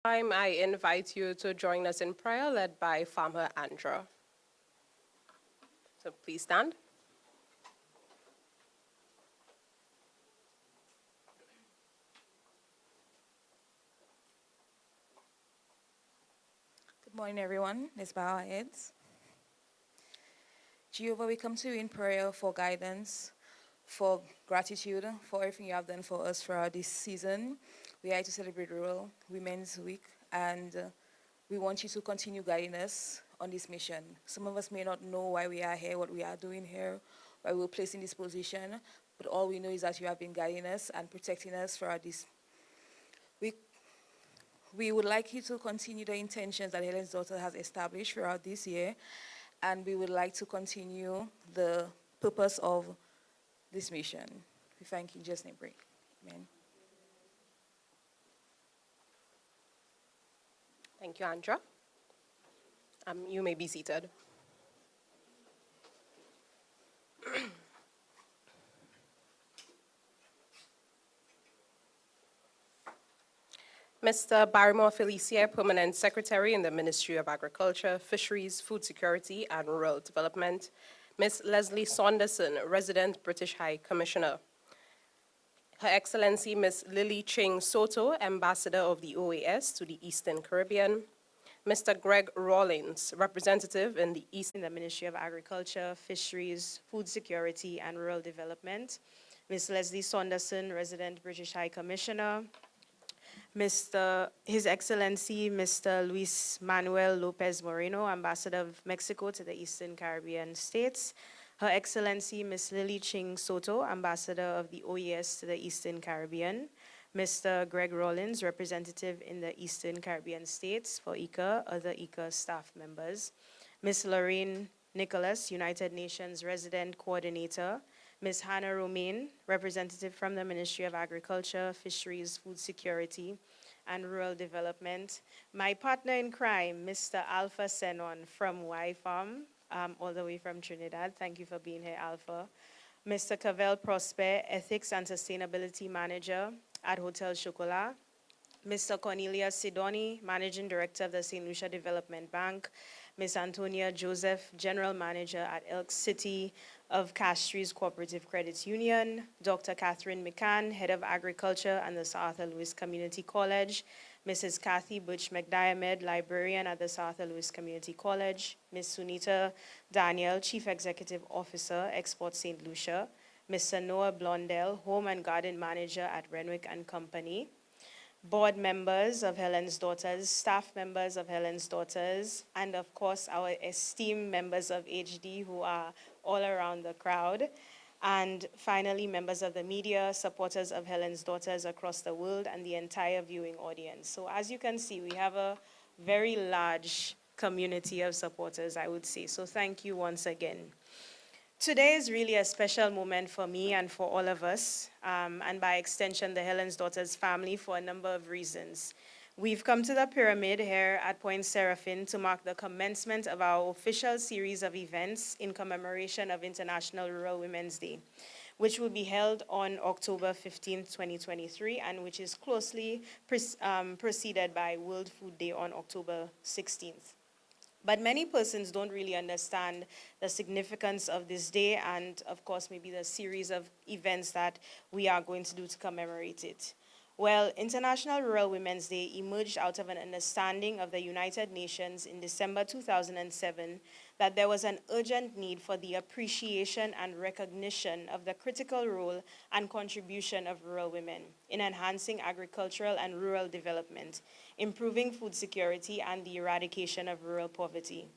I invite you to join us in prayer led by Farmer Andra. So please stand. Good morning, everyone. Let's bow our heads. Jehovah, we come to you in prayer for guidance, for gratitude, for everything you have done for us throughout this season. We are here to celebrate Rural Women's Week, and we want you to continue guiding us on this mission. Some of us may not know why we are here, what we are doing here, why we were placed in this position, but all we know is that you have been guiding us and protecting us throughout this week. We would like you to continue the intentions that Helen's daughter has established throughout this year, and we would like to continue the purpose of this mission. We thank you in Jesus' name, pray. Amen. Thank you, Andra. You may be seated. Mr. Barrymore Felicia, Permanent Secretary in the Ministry of Agriculture, Fisheries, Food Security, and Rural Development. Ms. Leslie Saunderson, Resident British High Commissioner. Her Excellency Ms. Lily Ching Soto, Ambassador of the OAS to the Eastern Caribbean. Mr. Greg Rawlins, Representative in the Ministry of Agriculture, Fisheries, Food Security, and Rural Development. Ms. Leslie Saunderson, Resident British High Commissioner. His Excellency Mr. Luis Manuel Lopez Moreno, Ambassador of Mexico to the Eastern Caribbean States. Her Excellency Ms. Lily Ching Soto, Ambassador of the OES to the Eastern Caribbean. Mr. Greg Rawlins, Representative in the Eastern Caribbean States for ICA, other ICA staff members. Ms. Lorraine Nicholas, United Nations Resident Coordinator. Ms. Hannah Romaine, Representative from the Ministry of Agriculture, Fisheries, Food Security, and Rural Development. My partner in crime, Mr. Alpha Senon from WhyFarm, all the way from Trinidad. Thank you for being here, Alpha. Mr. Cavell Prosper, Ethics and Sustainability Manager at Hotel Chocolat. Mr. Cornelius Sidoni, Managing Director of the St. Lucia Development Bank. Ms. Antonia Joseph, General Manager at Elk City of Castries Cooperative Credit Union. Dr. Catherine McCann, Head of Agriculture and the Sir Arthur Lewis Community College. Mrs. Kathy Butch McDiarmid, Librarian at the Sir Arthur Lewis Community College. Ms. Sunita Daniel, Chief Executive Officer, Export St. Lucia. Mr. Noah Blondell, Home and Garden Manager at Renwick and Company. Board members of Helen's Daughters, staff members of Helen's Daughters, and of course our esteemed members of HD who are all around the crowd. And finally, members of the media, supporters of Helen's Daughters across the world, and the entire viewing audience. So as you can see, we have a very large community of supporters, I would say. So thank you once again. Today is really a special moment for me and for all of us, and by extension, the Helen's Daughters family, for a number of reasons. We've come to the pyramid here at Point Seraphine to mark the commencement of our official series of events in commemoration of International Rural Women's Day, which will be held on October 15th, 2023, and which is closely preceded by World Food Day on October 16th. But many persons don't really understand the significance of this day and, of course, maybe the series of events that we are going to do to commemorate it. Well, International Rural Women's Day emerged out of an understanding of the United Nations in December 2007 that there was an urgent need for the appreciation and recognition of the critical role and contribution of rural women in enhancing agricultural and rural development, improving food security, and the eradication of rural poverty.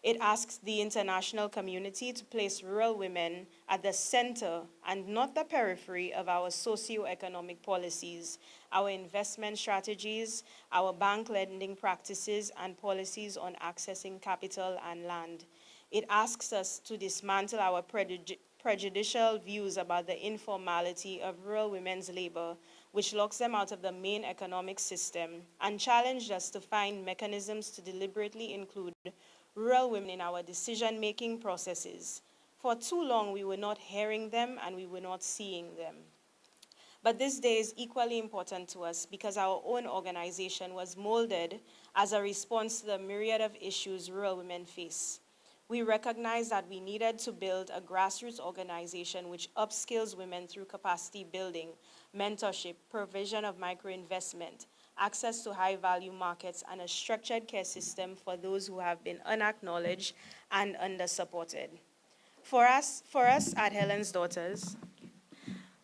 It asks the international community to place rural women at the center and not the periphery of our socio-economic policies, our investment strategies, our bank lending practices, and policies on accessing capital and land. It asks us to dismantle our prejudicial views about the informality of rural women's labor, which locks them out of the main economic system, and challenge us to find mechanisms to deliberately include rural women in our decision-making processes. For too long, we were not hearing them and we were not seeing them. But this day is equally important to us because our own organization was molded as a response to the myriad of issues rural women face. We recognized that we needed to build a grassroots organization which upskills women through capacity building, mentorship, provision of microinvestment, access to high-value markets, and a structured care system for those who have been unacknowledged and undersupported. For us at Helen's Daughters,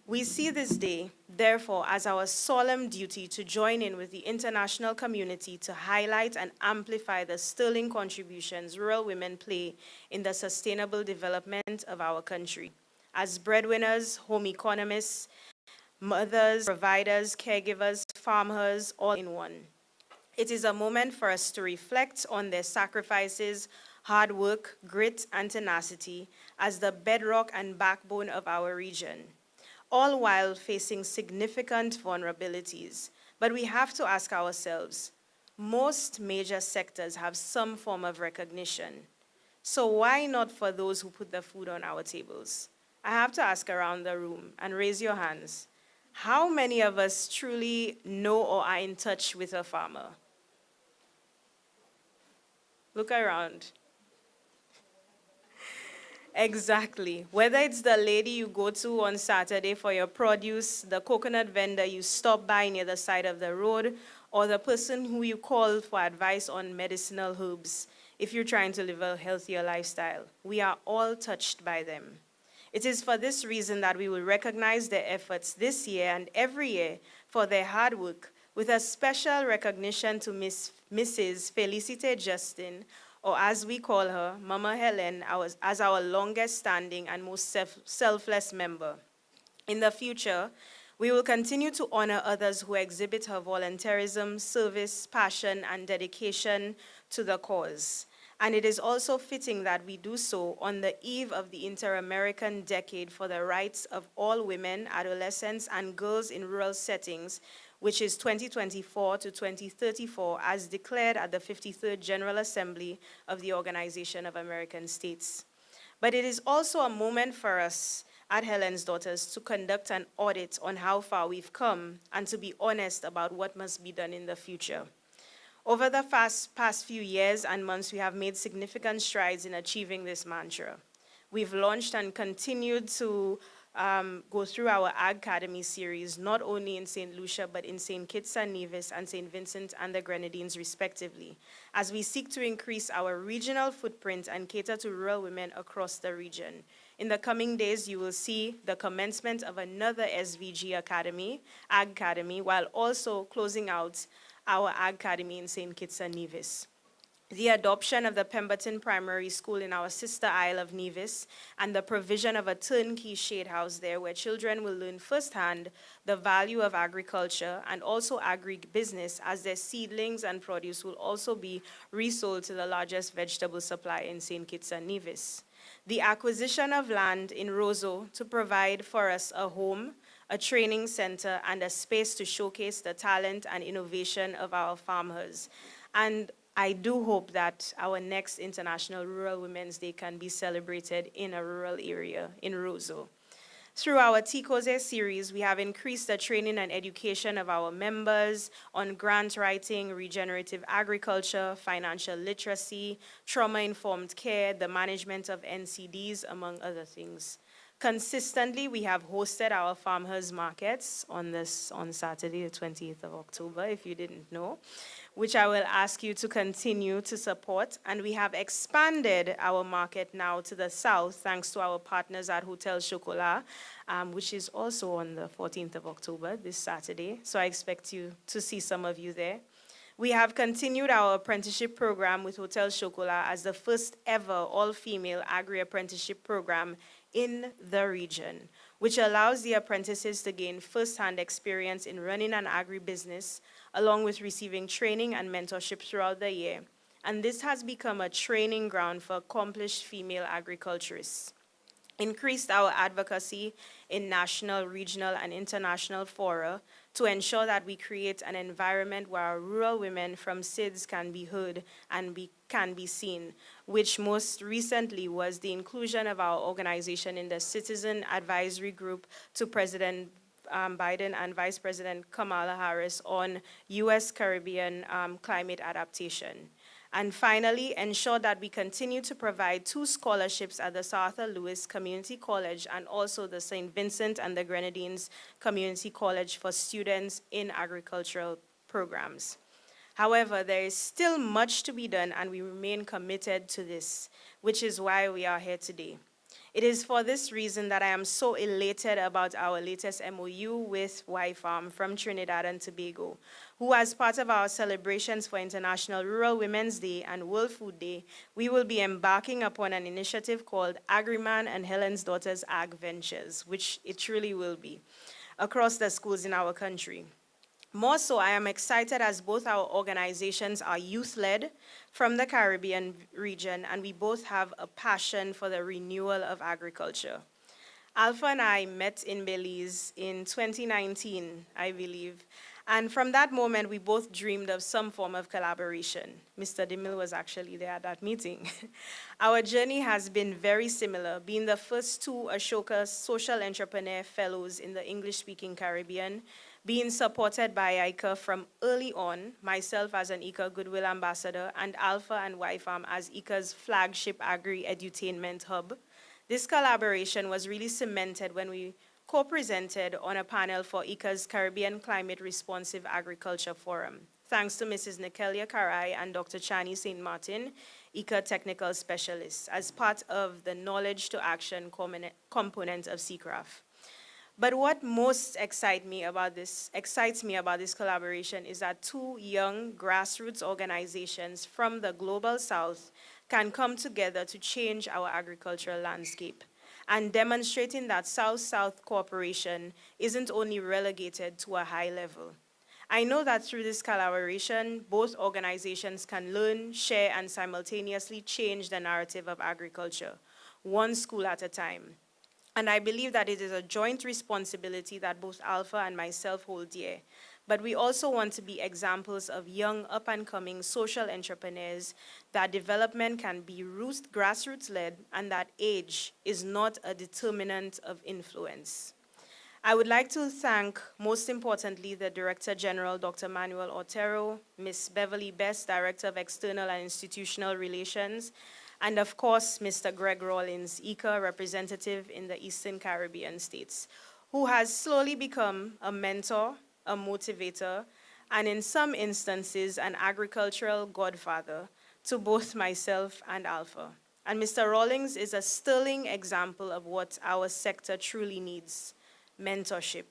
we see this day, therefore, as our solemn duty to join in with the international community to highlight and amplify the sterling contributions rural women play in the sustainable development of our country. As breadwinners, home economists, mothers, providers, caregivers, farmers, all in one. It is a moment for us to reflect on their sacrifices, hard work, grit, and tenacity as the bedrock and backbone of our region, all while facing significant vulnerabilities. But we have to ask ourselves, most major sectors have some form of recognition. So why not for those who put the food on our tables? I have to ask around the room, and raise your hands. How many of us truly know or are in touch with a farmer? Look around. Exactly. Whether it's the lady you go to on Saturday for your produce, the coconut vendor you stop by near the side of the road, or the person who you call for advice on medicinal herbs, if you're trying to live a healthier lifestyle, we are all touched by them. It is for this reason that we will recognize their efforts this year and every year for their hard work, with a special recognition to Mrs. Felicite Justin, or as we call her, Mama Helen, as our longest standing and most selfless member. In the future, we will continue to honor others who exhibit her volunteerism, service, passion, and dedication to the cause. And it is also fitting that we do so on the eve of the Inter-American Decade for the Rights of All Women, Adolescents, and Girls in Rural Settings, which is 2024 to 2034, as declared at the 53rd General Assembly of the Organization of American States. But it is also a moment for us at Helen's Daughters to conduct an audit on how far we've come and to be honest about what must be done in the future. Over the past few years and months, we have made significant strides in achieving this mantra. We've launched and continued to go through our Ag Academy series, not only in St. Lucia, but in St. Kitts and Nevis and St. Vincent and the Grenadines, respectively, as we seek to increase our regional footprint and cater to rural women across the region. In the coming days, you will see the commencement of another SVG Academy, Ag Academy, while also closing out our Ag Academy in St. Kitts and Nevis. The adoption of the Pemberton Primary School in our sister Isle of Nevis, and the provision of a turnkey shade house there where children will learn firsthand the value of agriculture and also agribusiness, as their seedlings and produce will also be resold to the largest vegetable supplier in St. Kitts and Nevis. The acquisition of land in Roseau to provide for us a home, a training center, and a space to showcase the talent and innovation of our farmers. And I do hope that our next International Rural Women's Day can be celebrated in a rural area in Roseau. Through our TCOSE series, we have increased the training and education of our members on grant writing, regenerative agriculture, financial literacy, trauma-informed care, the management of NCDs, among other things. Consistently, we have hosted our farmers markets on Saturday, the 20th of October, if you didn't know, which I will ask you to continue to support. And we have expanded our market now to the south, thanks to our partners at Hotel Chocolat, which is also on the 14th of October, this Saturday. So I expect you to see some of you there. We have continued our apprenticeship program with Hotel Chocolat as the first ever all-female agri-apprenticeship program in the region, which allows the apprentices to gain first-hand experience in running an agribusiness, along with receiving training and mentorship throughout the year. And this has become a training ground for accomplished female agriculturists. Increased our advocacy in national, regional, and international fora to ensure that we create an environment where our rural women from SIDS can be heard and can be seen, which most recently was the inclusion of our organization in the Citizen Advisory Group to President Biden and Vice President Kamala Harris on U.S. Caribbean climate adaptation. And finally, ensure that we continue to provide 2 scholarships at the Sir Arthur Lewis Community College and also the St. Vincent and the Grenadines Community College for students in agricultural programs. However, there is still much to be done, and we remain committed to this, which is why we are here today. It is for this reason that I am so elated about our latest MOU with WhyFarm from Trinidad and Tobago, who, as part of our celebrations for International Rural Women's Day and World Food Day, we will be embarking upon an initiative called Agriman and Helen's Daughters Ag Ventures, which it truly will be, across the schools in our country. More so, I am excited as both our organizations are youth-led from the Caribbean region, and we both have a passion for the renewal of agriculture. Alpha and I met in Belize in 2019, I believe, and from that moment, we both dreamed of some form of collaboration. Mr. DeMille was actually there at that meeting. Our journey has been very similar, being the first 2 Ashoka Social Entrepreneur Fellows in the English-speaking Caribbean, being supported by ICA from early on, myself as an ICA Goodwill Ambassador, and Alpha and WhyFarm as ICA's flagship Agri-Edutainment hub. This collaboration was really cemented when we co-presented on a panel for ICA's Caribbean Climate Responsive Agriculture Forum, thanks to Mrs. Nikelia Karai and Dr. Chani St. Martin, ICA Technical Specialists, as part of the Knowledge to Action component of CCRAF. But what most excites me about this collaboration is that 2 young grassroots organizations from the Global South can come together to change our agricultural landscape, and demonstrating that South-South cooperation isn't only relegated to a high level. I know that through this collaboration, both organizations can learn, share, and simultaneously change the narrative of agriculture, one school at a time. And I believe that it is a joint responsibility that both Alpha and myself hold dear. But we also want to be examples of young, up-and-coming social entrepreneurs that development can be grassroots-led and that age is not a determinant of influence. I would like to thank, most importantly, the Director General, Dr. Manuel Otero, Ms. Beverly Best, Director of External and Institutional Relations, and of course, Mr. Greg Rawlins, ICA representative in the Eastern Caribbean states, who has slowly become a mentor, a motivator, and in some instances, an agricultural godfather to both myself and Alpha. And Mr. Rawlings is a sterling example of what our sector truly needs: mentorship.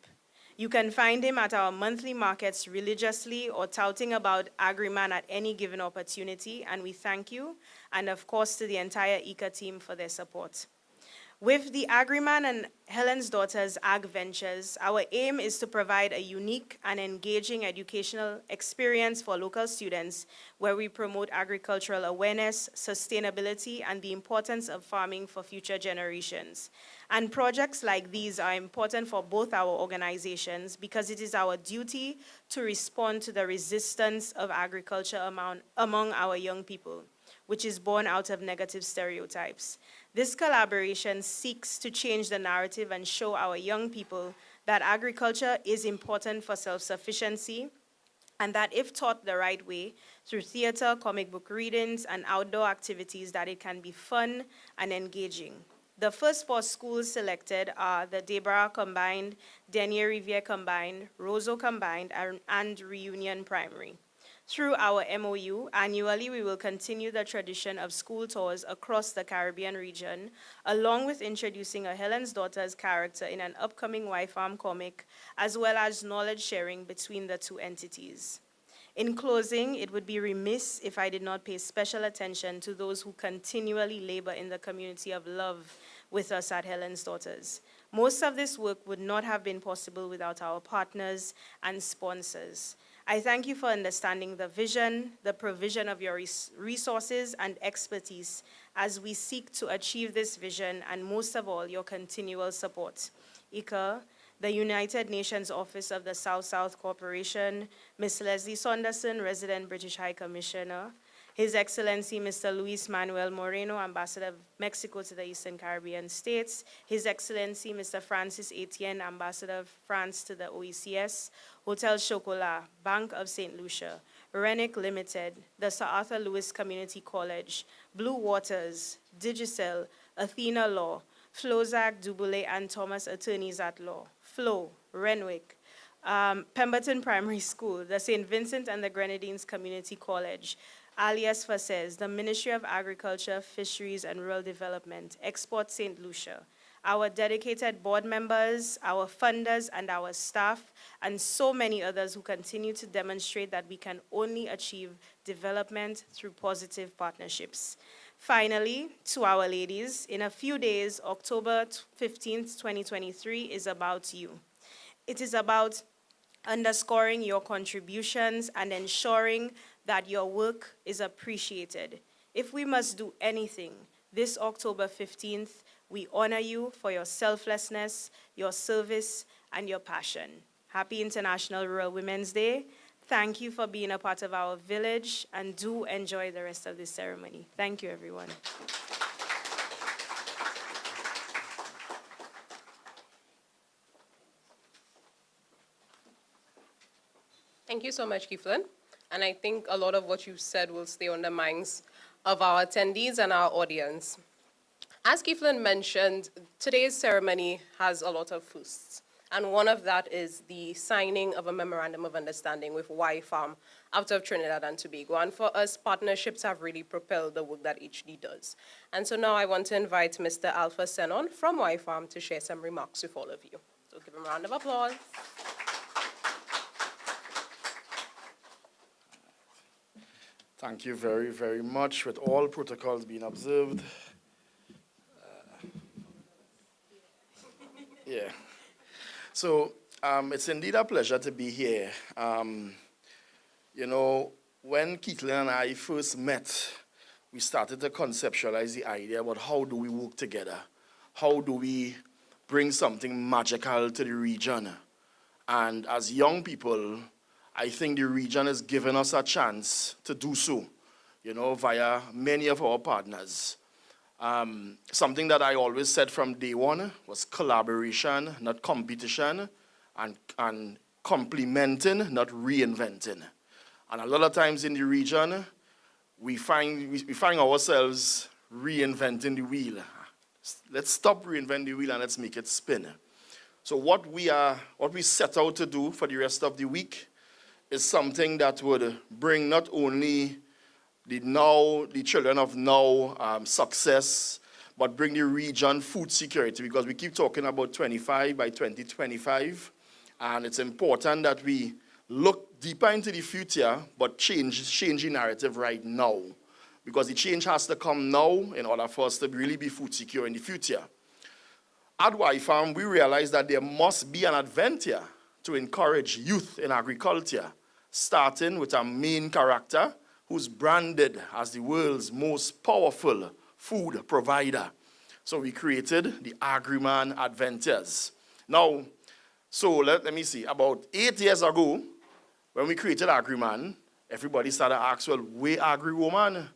You can find him at our monthly markets religiously or touting about Agriman at any given opportunity, and we thank you, and of course to the entire ICA team for their support. With the Agriman and Helen's Daughters Ag Ventures, our aim is to provide a unique and engaging educational experience for local students where we promote agricultural awareness, sustainability, and the importance of farming for future generations. And projects like these are important for both our organizations because it is our duty to respond to the resistance of agriculture among our young people, which is born out of negative stereotypes. This collaboration seeks to change the narrative and show our young people that agriculture is important for self-sufficiency, and that if taught the right way, through theater, comic book readings, and outdoor activities, that it can be fun and engaging. The first 4 schools selected are the Deborah Combined, Denier Riviere Combined, Roseau Combined, and Reunion Primary. Through our MOU, annually we will continue the tradition of school tours across the Caribbean region, along with introducing a Helen's Daughters character in an upcoming WhyFarm comic, as well as knowledge sharing between the 2 entities. In closing, it would be remiss if I did not pay special attention to those who continually labor in the community of love with us at Helen's Daughters. Most of this work would not have been possible without our partners and sponsors. I thank you for understanding the vision, the provision of your resources and expertise as we seek to achieve this vision, and most of all, your continual support. ICA, the United Nations Office of the South-South Cooperation, Ms. Leslie Saunderson, Resident British High Commissioner, His Excellency Mr. Luis Manuel Moreno, Ambassador of Mexico to the Eastern Caribbean States, His Excellency Mr. Francis Etienne, Ambassador of France to the OECS, Hotel Chocolat, Bank of St. Lucia, Renick Limited, the Sir Arthur Lewis Community College, Blue Waters, Digicel, Athena Law, Flozak, Duboulet, and Thomas Attorneys at Law, Flo, Renwick, Pemberton Primary School, the St. Vincent and the Grenadines Community College, alias FACES, the Ministry of Agriculture, Fisheries, and Rural Development, Export St. Lucia, our dedicated board members, our funders, and our staff, and so many others who continue to demonstrate that we can only achieve development through positive partnerships. Finally, to our ladies, in a few days, October 15th, 2023, is about you. It is about underscoring your contributions and ensuring that your work is appreciated. If we must do anything, this October 15th, we honor you for your selflessness, your service, and your passion. Happy International Rural Women's Day. Thank you for being a part of our village, and do enjoy the rest of this ceremony. Thank you, everyone. Thank you so much, Kiflin. And I think a lot of what you said will stay on the minds of our attendees and our audience. As Kiflin mentioned, today's ceremony has a lot of firsts. And one of that is the signing of a memorandum of understanding with WhyFarm out of Trinidad and Tobago. And for us, partnerships have really propelled the work that HD does. And so now I want to invite Mr. Alpha Senon from WhyFarm to share some remarks with all of you. So give him a round of applause. Thank you very, very much. With all protocols being observed. Yeah. So it's indeed a pleasure to be here. You know, when Keatlin and I first met, we started to conceptualize the idea about how do we work together? How do we bring something magical to the region? And as young people, I think the region has given us a chance to do so, you know, via many of our partners. Something that I always said from day one was collaboration, not competition, and complementing, not reinventing. And a lot of times in the region, we find ourselves reinventing the wheel. Let's stop reinventing the wheel and let's make it spin. So what we set out to do for the rest of the week is something that would bring not only the children of now success, but bring the region food security, because we keep talking about 25 by 2025, and it's important that we look deeper into the future, but change the narrative right now, because the change has to come now in order for us to really be food secure in the future. At WhyFarm, we realized that there must be an adventure to encourage youth in agriculture, starting with a main character who's branded as the world's most powerful food provider. So we created the Agri-Man Adventures. Now, so let me see, about 8 years ago, when we created Agri-Man, everybody started asking, well, where Agri-Woman?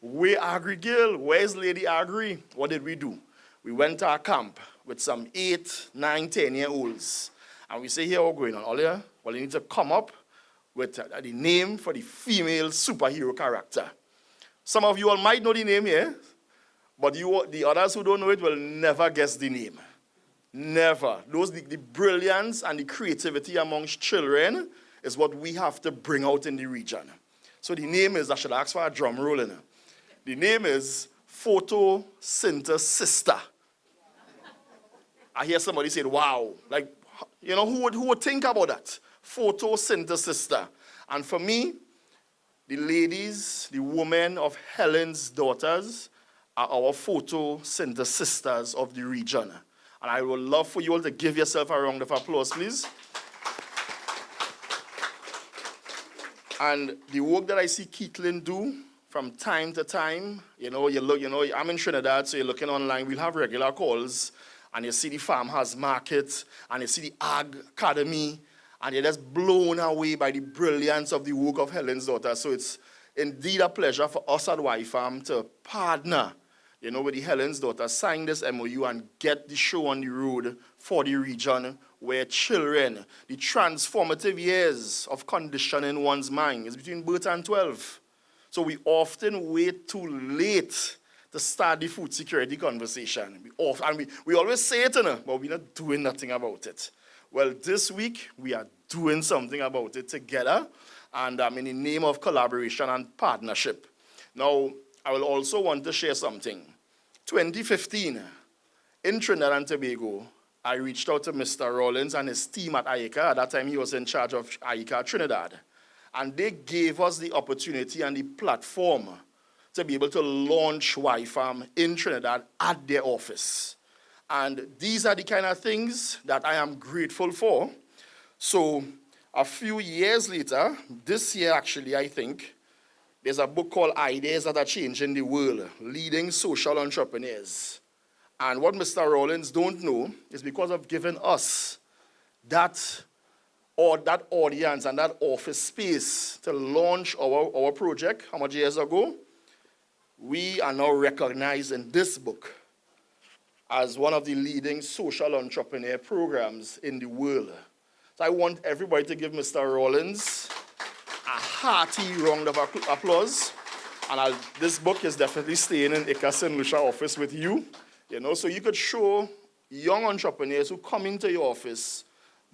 Where Agri-Girl? Where's Lady Agri? What did we do? We went to a camp with some 8, 9, 10-year-olds. And we say, here, what's going on? Well, you need to come up with the name for the female superhero character. Some of you all might know the name here, but the others who don't know it will never guess the name. Never. The brilliance and the creativity amongst children is what we have to bring out in the region. So the name is, I should ask for a drum roll in it. The name is Photosynthesister. I hear somebody say, wow. Like, you know, who would think about that? Photosynthesister. And for me, the ladies, the women of Helen's daughters are our photosynthesisters of the region. And I would love for you all to give yourself a round of applause, please. And the work that I see Keatlin do from time to time, I'm in Trinidad, so you're looking online, we'll have regular calls, and you see the farmhouse market, and you see the Ag Academy, and you're just blown away by the brilliance of the work of Helen's daughter. So it's indeed a pleasure for us at WhyFarm to partner, with the Helen's Daughter, sign this MOU and get the show on the road for the region where children, the transformative years of conditioning one's mind is between birth and 12. So we often wait too late to start the food security conversation. We always say it, but we're not doing nothing about it. Well, this week, we are doing something about it together, and in the name of collaboration and partnership. Now, I will also want to share something. 2015, in Trinidad and Tobago, I reached out to Mr. Rollins and his team at ICA. At that time, he was in charge of ICA Trinidad. And they gave us the opportunity and the platform to be able to launch WhyFarm in Trinidad at their office. And these are the kind of things that I am grateful for. So a few years later, this year actually, I think, there's a book called Ideas That Are Changing the World, Leading Social Entrepreneurs. And what Mr. Rollins don't know is because of giving us that audience and that office space to launch our project, how much years ago? We are now recognized in this book as one of the leading social entrepreneur programs in the world. So I want everybody to give Mr. Rollins a hearty round of applause. And this book is definitely staying in ICA St. Lucia office with you, so you could show young entrepreneurs who come into your office,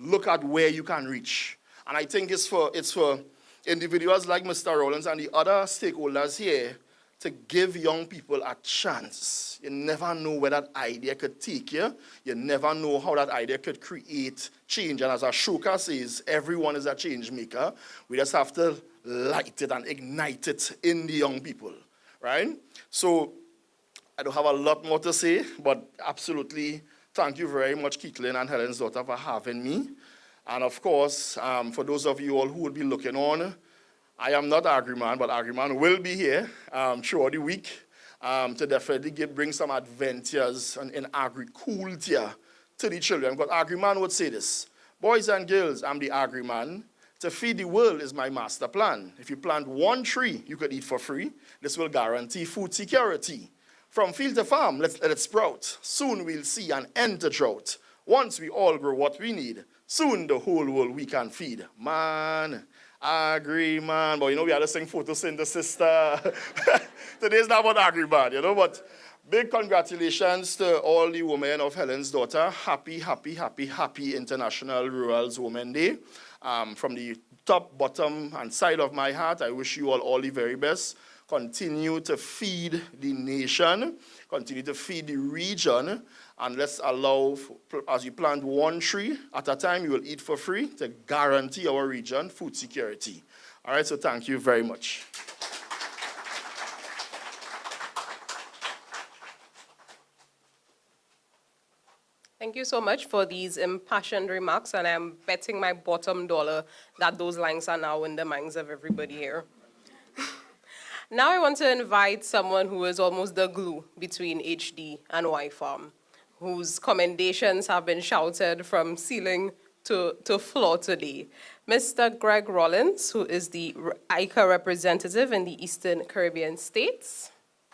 look at where you can reach. And I think it's for individuals like Mr. Rollins and the other stakeholders here to give young people a chance. You never know where that idea could take you. You never know how that idea could create change. And as Ashoka says, everyone is a change maker. We just have to light it and ignite it in the young people, right? So I don't have a lot more to say, but absolutely thank you very much, Keithlin and Helen's Daughter, for having me. And of course, for those of you all who will be looking on, I am not Agri-Man, but Agri-Man will be here throughout the week to definitely bring some adventures in agriculture to the children. Because Agri-Man would say this: boys and girls, I'm the Agri-Man. To feed the world is my master plan. If you plant one tree, you could eat for free. This will guarantee food security. From field to farm, let's let it sprout. Soon we'll see an end to drought. Once we all grow what we need, soon the whole world we can feed. Man, Agri-Man. But we had to sing photosynthesis. Today's not about Agri-Man, but big congratulations to all the women of Helen's Daughter. Happy, happy, happy, happy International Rural Women's Day. From the top, bottom, and side of my heart, I wish you all the very best. Continue to feed the nation, continue to feed the region, and let's allow, as you plant one tree at a time, you will eat for free to guarantee our region food security. All right, so thank you very much. Thank you so much for these impassioned remarks, and I'm betting my bottom dollar that those lines are now in the minds of everybody here. Now I want to invite someone who is almost the glue between HD and WhyFarm, whose commendations have been shouted from ceiling to floor today. Mr. Greg Rollins, who is the ICA representative in the Eastern Caribbean states.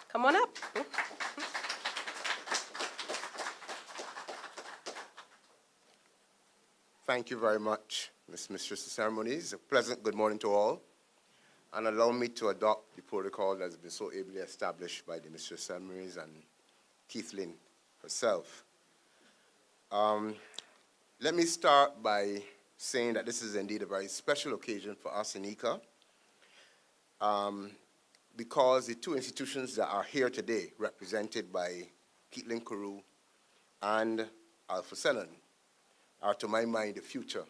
Come on up. Thank you very much, Mistress of Ceremonies. A pleasant good morning to all. And allow me to adopt the protocol that has been so ably established by the Mistress of Ceremonies and Keithlin herself. Let me start by saying that this is indeed a very special occasion for us in ICA, because the two institutions that are here today, represented by Keithlin Carew and Alpha Senan, are, to my mind, the future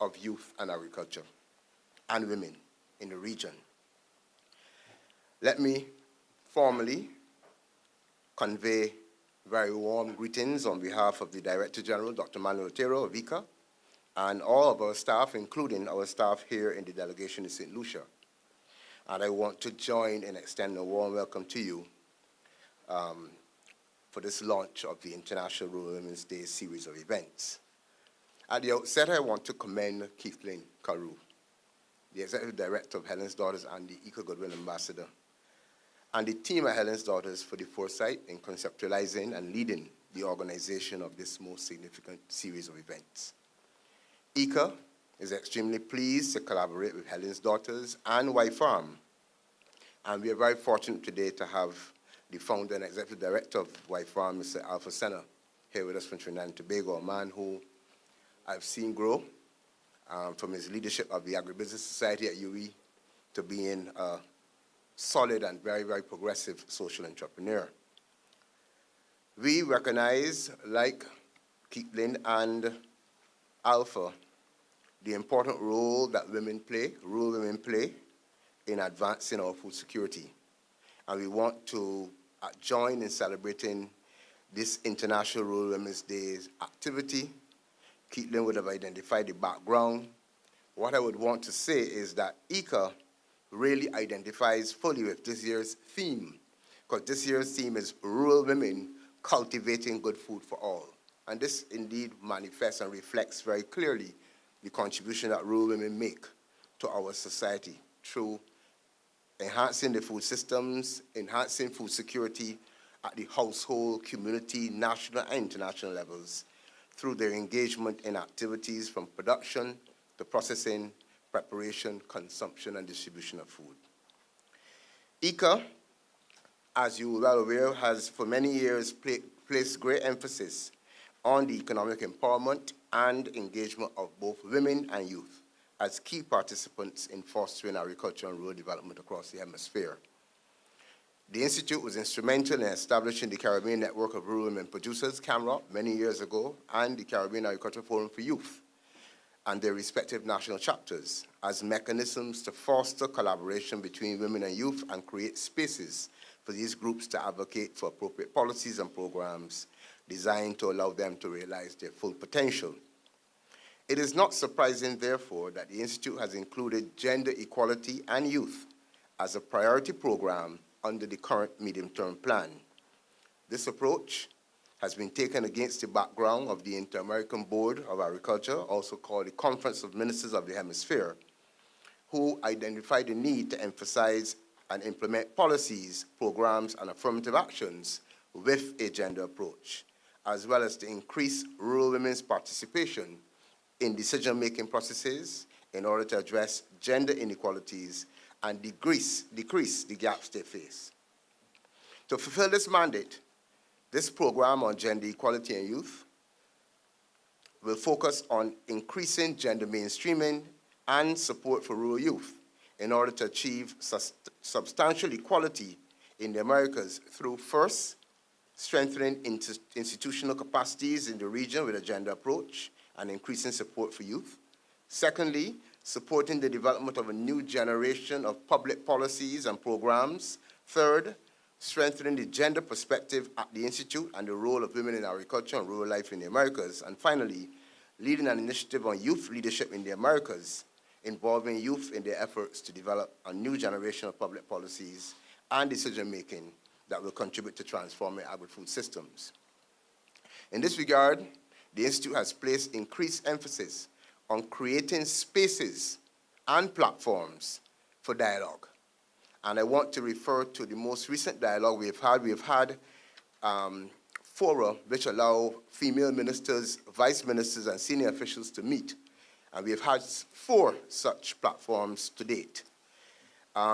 of youth and agriculture and women in the region. Let me formally convey very warm greetings on behalf of the Director General, Dr. Manuel Otero of ICA, and all of our staff, including our staff here in the delegation in St. Lucia. And I want to join and extend a warm welcome to you for this launch of the International Rural Women's Day series of events. At the outset, I want to commend Keithlin Carew, the Executive Director of Helen's Daughters and the Eco Goodwill Ambassador, and the team at Helen's Daughters for the foresight in conceptualizing and leading the organization of this most significant series of events. ECA is extremely pleased to collaborate with Helen's Daughters and WhyFarm, and we are very fortunate today to have the founder and executive director of WhyFarm, Mr. Alpha Senna, here with us from Trinidad and Tobago, a man who I've seen grow from his leadership of the Agribusiness Society at UE to being a solid and very, very progressive social entrepreneur. We recognize, like Keetlin and Alpha, the important role that rural women play in advancing our food security. And we want to join in celebrating this International Rural Women's Day's activity. Keetlin would have identified the background. What I would want to say is that ECA really identifies fully with this year's theme, because this year's theme is rural women cultivating good food for all. And this indeed manifests and reflects very clearly the contribution that rural women make to our society through enhancing the food systems, enhancing food security at the household, community, national, and international levels through their engagement in activities from production to processing, preparation, consumption, and distribution of food. ECA, as you are well aware, has for many years placed great emphasis on the economic empowerment and engagement of both women and youth as key participants in fostering agriculture and rural development across the hemisphere. The Institute was instrumental in establishing the Caribbean Network of Rural Women Producers, CAMROP, many years ago, and the Caribbean Agricultural Forum for Youth, and their respective national chapters as mechanisms to foster collaboration between women and youth and create spaces for these groups to advocate for appropriate policies and programs designed to allow them to realize their full potential. It is not surprising, therefore, that the Institute has included gender equality and youth as a priority program under the current medium-term plan. This approach has been taken against the background of the Inter-American Board of Agriculture, also called the Conference of Ministers of the Hemisphere, who identified the need to emphasize and implement policies, programs, and affirmative actions with a gender approach, as well as to increase rural women's participation in decision-making processes in order to address gender inequalities and decrease the gaps they face. To fulfill this mandate, this program on gender equality and youth will focus on increasing gender mainstreaming and support for rural youth in order to achieve substantial equality in the Americas through, first, strengthening institutional capacities in the region with a gender approach and increasing support for youth. Secondly, supporting the development of a new generation of public policies and programs. Third, strengthening the gender perspective at the Institute and the role of women in agriculture and rural life in the Americas. And finally, leading an initiative on youth leadership in the Americas, involving youth in their efforts to develop a new generation of public policies and decision-making that will contribute to transforming agri-food systems. In this regard, the Institute has placed increased emphasis on creating spaces and platforms for dialogue. And I want to refer to the most recent dialogue we've had. We've had fora which allow female ministers, vice ministers, and senior officials to meet. And we've had 4 such platforms to date.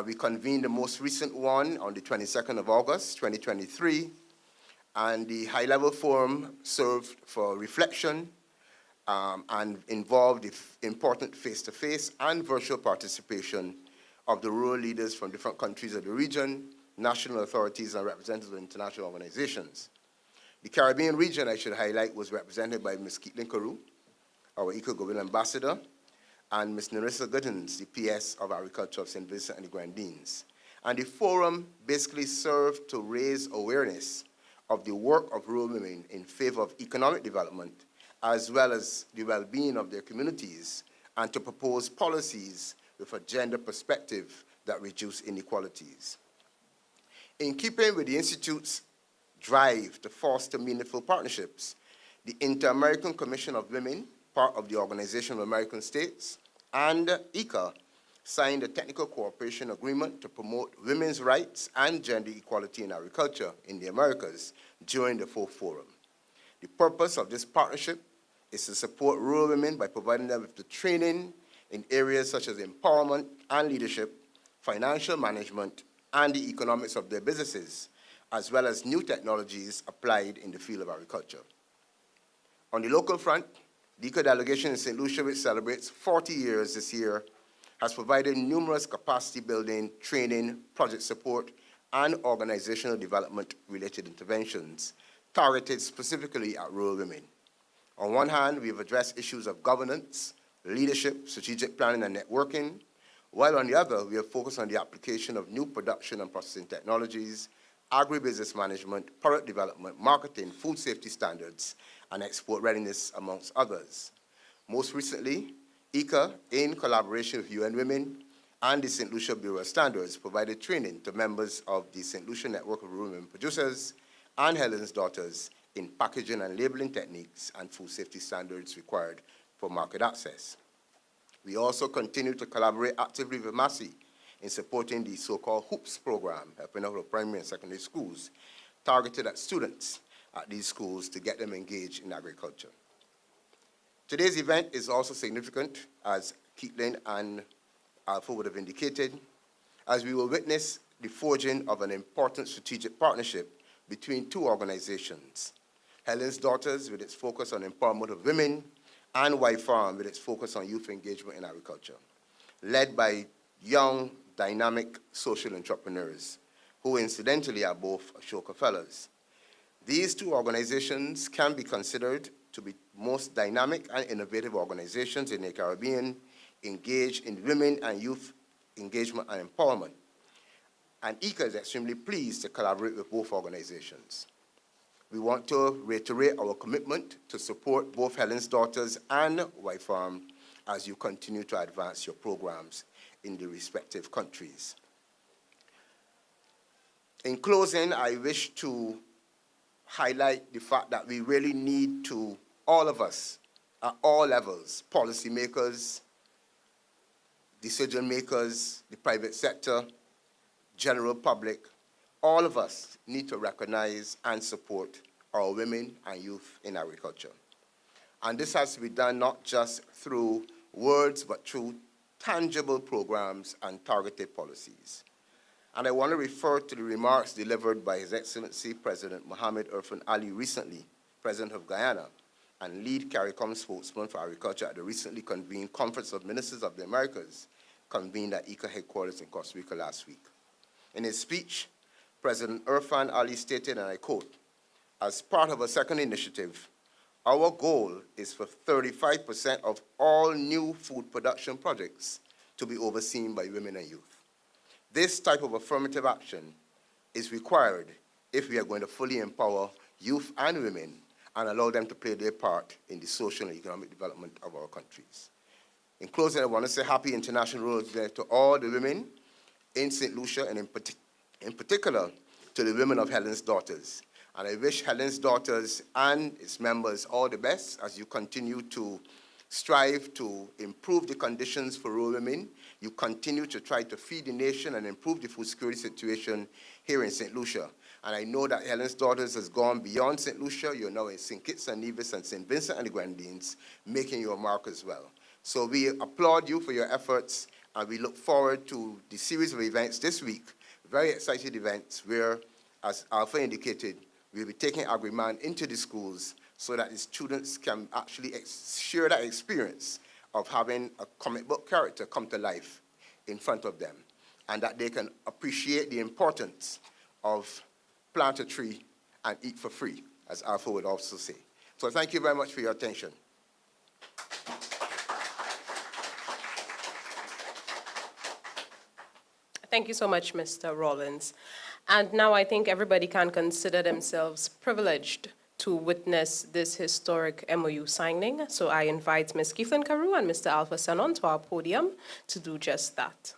We convened the most recent one on the 22nd of August, 2023, and the high-level forum served for reflection and involved the important face-to-face and virtual participation of the rural leaders from different countries of the region, national authorities, and representatives of international organizations. The Caribbean region, I should highlight, was represented by Ms. Keetlin Carew, our Eco Goodwill Ambassador, and Ms. Narissa Goodens, the PS of Agriculture of St. Vincent and the Grenadines. And the forum basically served to raise awareness of the work of rural women in favor of economic development, as well as the well-being of their communities, and to propose policies with a gender perspective that reduce inequalities. In keeping with the Institute's drive to foster meaningful partnerships, the Inter-American Commission of Women, part of the Organization of American States, and ECA signed a technical cooperation agreement to promote women's rights and gender equality in agriculture in the Americas during the 4th Forum. The purpose of this partnership is to support rural women by providing them with the training in areas such as empowerment and leadership, financial management, and the economics of their businesses, as well as new technologies applied in the field of agriculture. On the local front, the ICA delegation in St. Lucia, which celebrates 40 years this year, has provided numerous capacity building, training, project support, and organizational development-related interventions targeted specifically at rural women. On one hand, we have addressed issues of governance, leadership, strategic planning, and networking, while on the other, we have focused on the application of new production and processing technologies, agribusiness management, product development, marketing, food safety standards, and export readiness, amongst others. Most recently, ICA, in collaboration with UN Women and the St. Lucia Bureau of Standards, provided training to members of the St. Lucia Network of Rural Women Producers and Helen's Daughters in packaging and labeling techniques and food safety standards required for market access. We also continue to collaborate actively with MASI in supporting the so-called HOOPS program, helping out with primary and secondary schools, targeted at students at these schools to get them engaged in agriculture. Today's event is also significant, as Keatlin and Alpha would have indicated, as we will witness the forging of an important strategic partnership between two organizations, Helen's Daughters, with its focus on empowerment of women, and WhyFarm, with its focus on youth engagement in agriculture, led by young, dynamic social entrepreneurs, who incidentally are both Ashoka Fellows. These two organizations can be considered to be most dynamic and innovative organizations in the Caribbean engaged in women and youth engagement and empowerment. And ICA is extremely pleased to collaborate with both organizations. We want to reiterate our commitment to support both Helen's Daughters and WhyFarm as you continue to advance your programs in the respective countries. In closing, I wish to highlight the fact that we really need to, all of us, at all levels, policymakers, decision makers, the private sector, general public, all of us need to recognize and support our women and youth in agriculture. And this has to be done not just through words, but through tangible programs and targeted policies. And I want to refer to the remarks delivered by His Excellency President Mohamed Irfan Ali recently, President of Guyana, and lead CARICOM spokesman for agriculture at the recently convened Conference of Ministers of the Americas, convened at ICA headquarters in Costa Rica last week. In his speech, President Irfan Ali stated, and I quote, "As part of a second initiative, our goal is for 35% of all new food production projects to be overseen by women and youth. This type of affirmative action is required if we are going to fully empower youth and women and allow them to play their part in the social and economic development of our countries." In closing, I want to say happy International Rural Day to all the women in St. Lucia, and in particular to the women of Helen's Daughters. And I wish Helen's Daughters and its members all the best as you continue to strive to improve the conditions for rural women. You continue to try to feed the nation and improve the food security situation here in St. Lucia. And I know that Helen's Daughters has gone beyond St. Lucia. You're now in St. Kitts and Nevis and St. Vincent and the Grenadines, making your mark as well. So we applaud you for your efforts, and we look forward to the series of events this week, very exciting events where, as Alpha indicated, we'll be taking Agri-Man into the schools so that the students can actually share that experience of having a comic book character come to life in front of them, and that they can appreciate the importance of plant a tree and eat for free, as Alpha would also say. So thank you very much for your attention. Thank you so much, Mr. Rollins. And now I think everybody can consider themselves privileged to witness this historic MOU signing. So I invite Ms. Keithlin Carew and Mr. Alpha Sanon to our podium to do just that.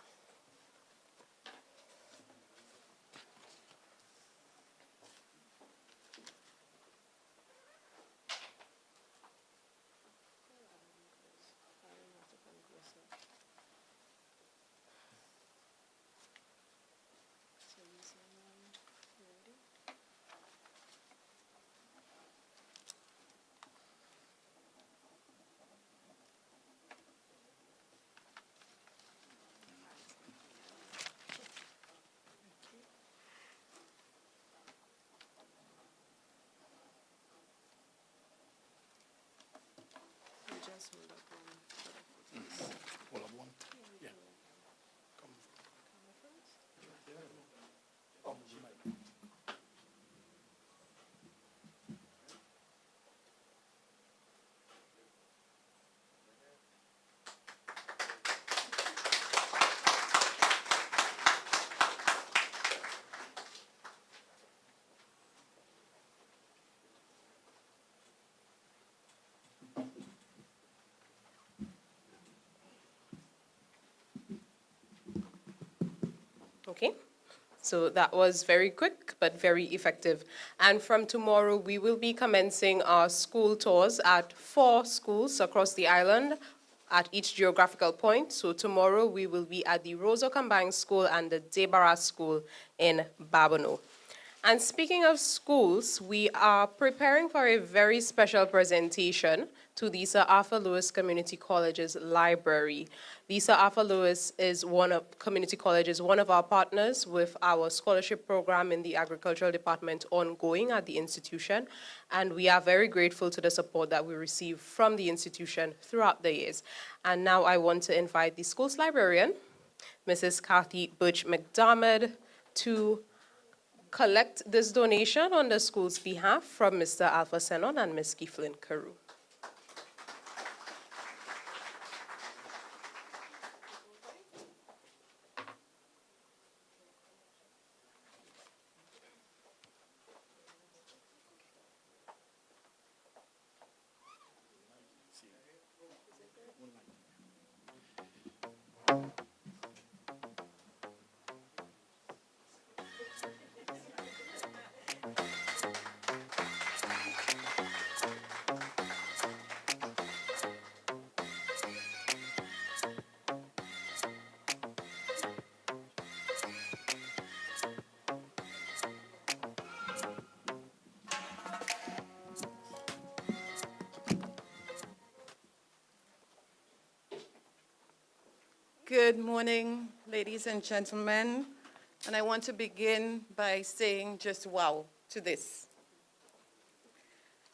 Hold up one. Yeah. Come. Okay, so that was very quick but very effective. And from tomorrow, we will be commencing our school tours at 4 schools across the island at each geographical point. So tomorrow, we will be at the Rosa Combined School and the Debarra School in Babonneau. And speaking of schools, we are preparing for a very special presentation to the Sir Arthur Lewis Community College's library. The Sir Arthur Lewis Community College is one of our partners with our scholarship program in the agricultural department ongoing at the institution. And we are very grateful to the support that we receive from the institution throughout the years. And now I want to invite the school's librarian, Mrs. Kathy Butch McDermott, to collect this donation on the school's behalf from Mr. Alpha Senon and Ms. Kiflin Carew. Good morning, ladies and gentlemen. And I want to begin by saying just wow to this.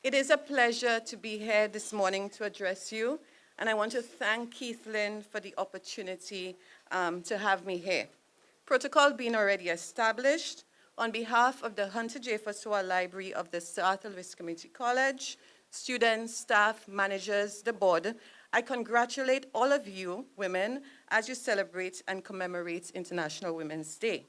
It is a pleasure to be here this morning to address you, and I want to thank Keithlin for the opportunity to have me here. Protocol being already established, on behalf of the Hunter J. Fosoa Library of the Sir Arthur Lewis Community College, students, staff, managers, the board, I congratulate all of you women as you celebrate and commemorate International Women's Day.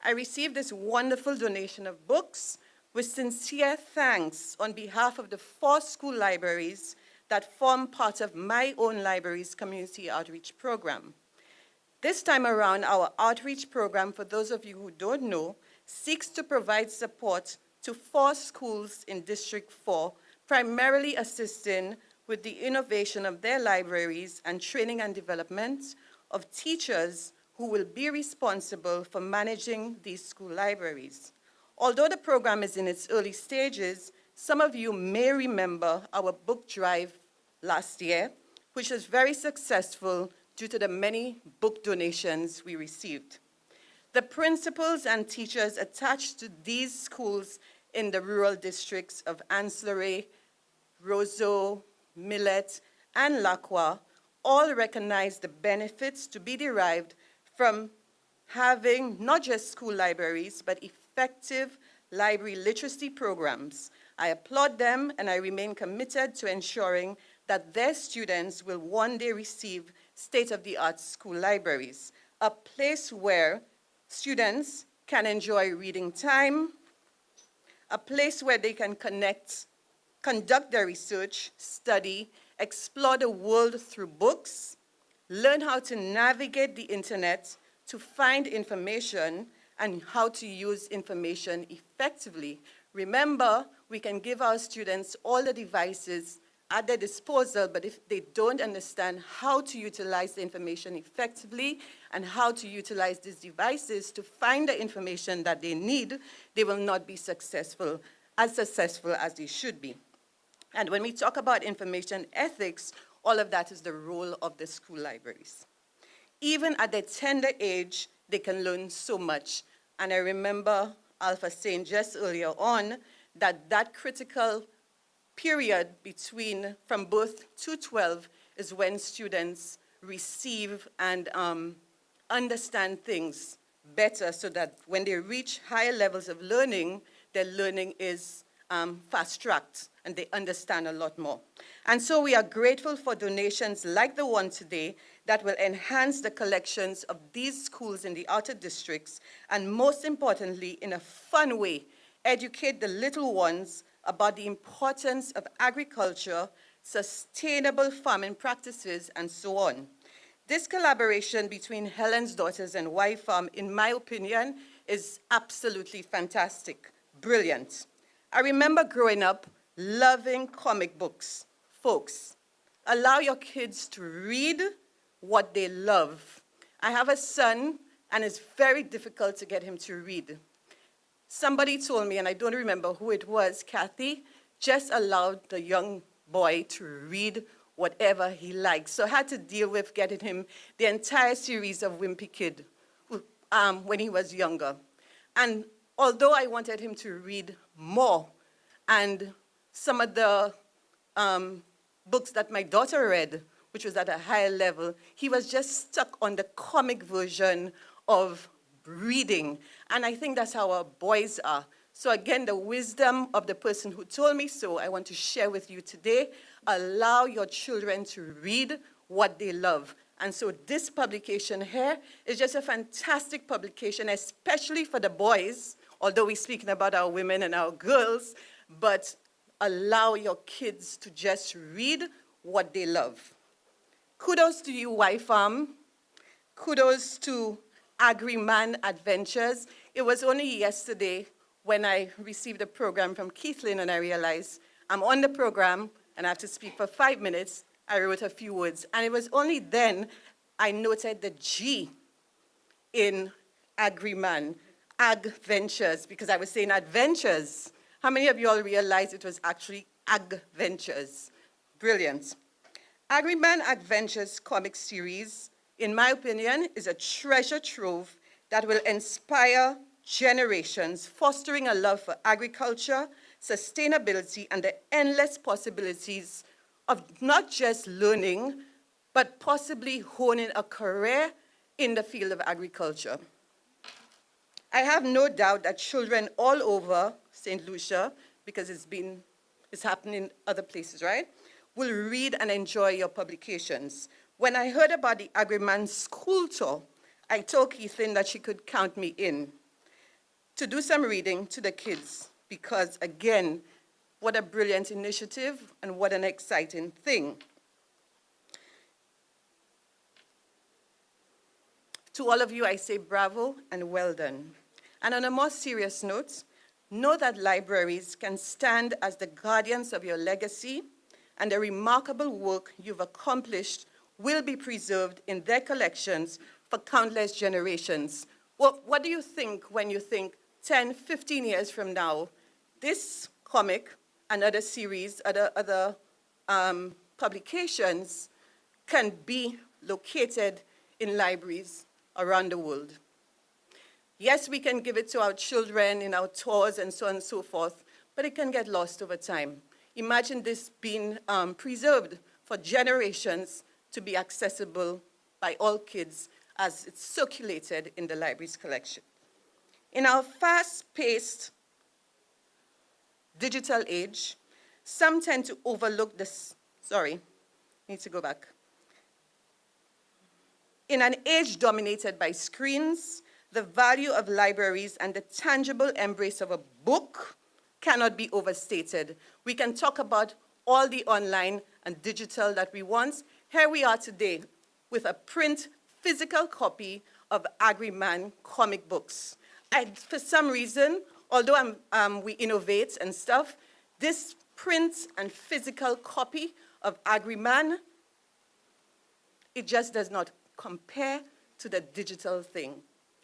I received this wonderful donation of books with sincere thanks on behalf of the 4 school libraries that form part of my own library's community outreach program. This time around, our outreach program, for those of you who don't know, seeks to provide support to 4 schools in District 4, primarily assisting with the innovation of their libraries and training and development of teachers who will be responsible for managing these school libraries. Although the program is in its early stages, some of you may remember our book drive last year, which was very successful due to the many book donations we received. The principals and teachers attached to these schools in the rural districts of Ancillary, Roseau, Millet, and Lacroix all recognize the benefits to be derived from having not just school libraries, but effective library literacy programs. I applaud them, and I remain committed to ensuring that their students will one day receive state-of-the-art school libraries, a place where students can enjoy reading time, a place where they can conduct their research, study, explore the world through books, learn how to navigate the internet to find information, and how to use information effectively. Remember, we can give our students all the devices at their disposal, but if they don't understand how to utilize the information effectively and how to utilize these devices to find the information that they need, they will not be successful as they should be. And when we talk about information ethics, all of that is the role of the school libraries. Even at their tender age, they can learn so much. And I remember Alpha saying just earlier on that critical period between, from birth to 12, is when students receive and understand things better so that when they reach higher levels of learning, their learning is fast-tracked and they understand a lot more. And so we are grateful for donations like the one today that will enhance the collections of these schools in the outer districts and, most importantly, in a fun way, educate the little ones about the importance of agriculture, sustainable farming practices, and so on. This collaboration between Helen's Daughters and WhyFarm, in my opinion, is absolutely fantastic, brilliant. I remember growing up loving comic books. Folks, allow your kids to read what they love. I have a son, and it's very difficult to get him to read. Somebody told me, and I don't remember who it was, Kathy, just allowed the young boy to read whatever he likes. So I had to deal with getting him the entire series of Wimpy Kid when he was younger. And although I wanted him to read more, and some of the books that my daughter read, which was at a higher level, he was just stuck on the comic version of reading. And I think that's how our boys are. So again, the wisdom of the person who told me so, I want to share with you today. Allow your children to read what they love. And so this publication here is just a fantastic publication, especially for the boys, although we're speaking about our women and our girls, but allow your kids to just read what they love. Kudos to you, WhyFarm. Kudos to Agri-Man Adventures. It was only yesterday when I received a program from Keithlin and I realized I'm on the program and I have to speak for 5 minutes. I wrote a few words. And it was only then I noted the G in Agri-Man, Ag Ventures, because I was saying adventures. How many of you all realized it was actually Ag Ventures? Brilliant. Agri-Man Adventures comic series, in my opinion, is a treasure trove that will inspire generations, fostering a love for agriculture, sustainability, and the endless possibilities of not just learning, but possibly honing a career in the field of agriculture. I have no doubt that children all over St. Lucia, because it's happening in other places, right, will read and enjoy your publications. When I heard about the Agri-Man school tour, I told Keithlin that she could count me in to do some reading to the kids, because again, what a brilliant initiative and what an exciting thing. To all of you, I say bravo and well done. And on a more serious note, know that libraries can stand as the guardians of your legacy, and the remarkable work you've accomplished will be preserved in their collections for countless generations. What do you think when you think 10, 15 years from now, this comic and other series, other publications can be located in libraries around the world? Yes, we can give it to our children in our tours and so on and so forth, but it can get lost over time. Imagine this being preserved for generations to be accessible by all kids as it's circulated in the library's collection. In our fast-paced digital age, some tend to overlook this. Sorry, need to go back. In an age dominated by screens, the value of libraries and the tangible embrace of a book cannot be overstated. We can talk about all the online and digital that we want. Here we are today with a print physical copy of Agri-Man comic books. For some reason, although we innovate and stuff, this print and physical copy of Agri-Man, it just does not compare to the digital thing.